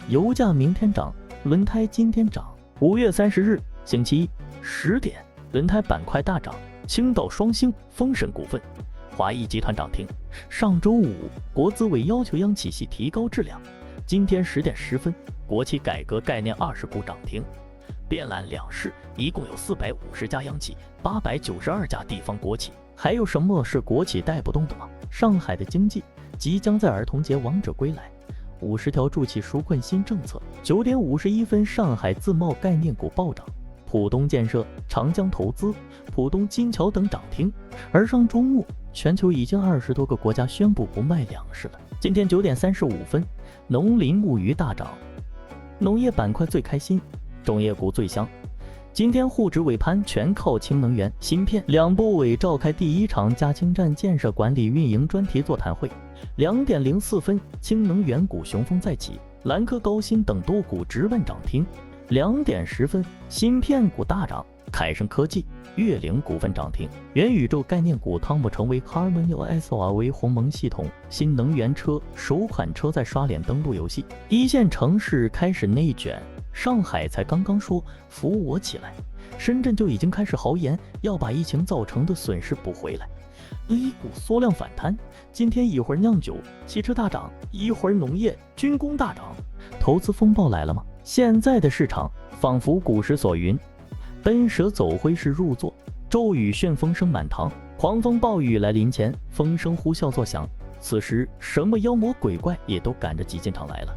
油价明天涨，轮胎今天涨。5月30日，星期一10点，轮胎板块大涨，青岛双星、丰盛股份、华谊集团涨停。上周五，国资委要求央企系提高质量。今天10点10分，国企改革概念20股涨停。遍览两市，一共有450家央企，892家地方国企。还有什么是国企带不动的吗？上海的经济即将在儿童节王者归来，50条助企纾困新政策。9点51分，上海自贸概念股暴涨，浦东建设、长江投资、浦东金桥等涨停。而上周末，全球已经20多个国家宣布不卖粮食了。今天9点35分，农林牧渔大涨，农业板块最开心，种业股最香。今天沪指尾盘全靠氢能源、芯片。两部委召开第1场加氢站建设管理运营专题座谈会。2点04分，氢能源股雄风再起，蓝科、高新等多股直奔涨停。2点10分，芯片股大涨，凯盛科技、粤领股份涨停。元宇宙概念股汤姆成为 HarmonyOS 为鸿蒙系统新能源车首款车载刷脸登陆游戏。一线城市开始内卷。上海才刚刚说扶我起来，深圳就已经开始豪言要把疫情造成的损失补回来。A 股缩量反弹，今天一会儿酿酒、汽车大涨，一会儿农业、军工大涨，投资风暴来了吗？现在的市场仿佛古时所云，奔蛇走灰式入座，骤雨旋风声满堂，狂风暴雨来临前，风声呼啸作响。此时什么妖魔鬼怪也都赶着挤进场来了。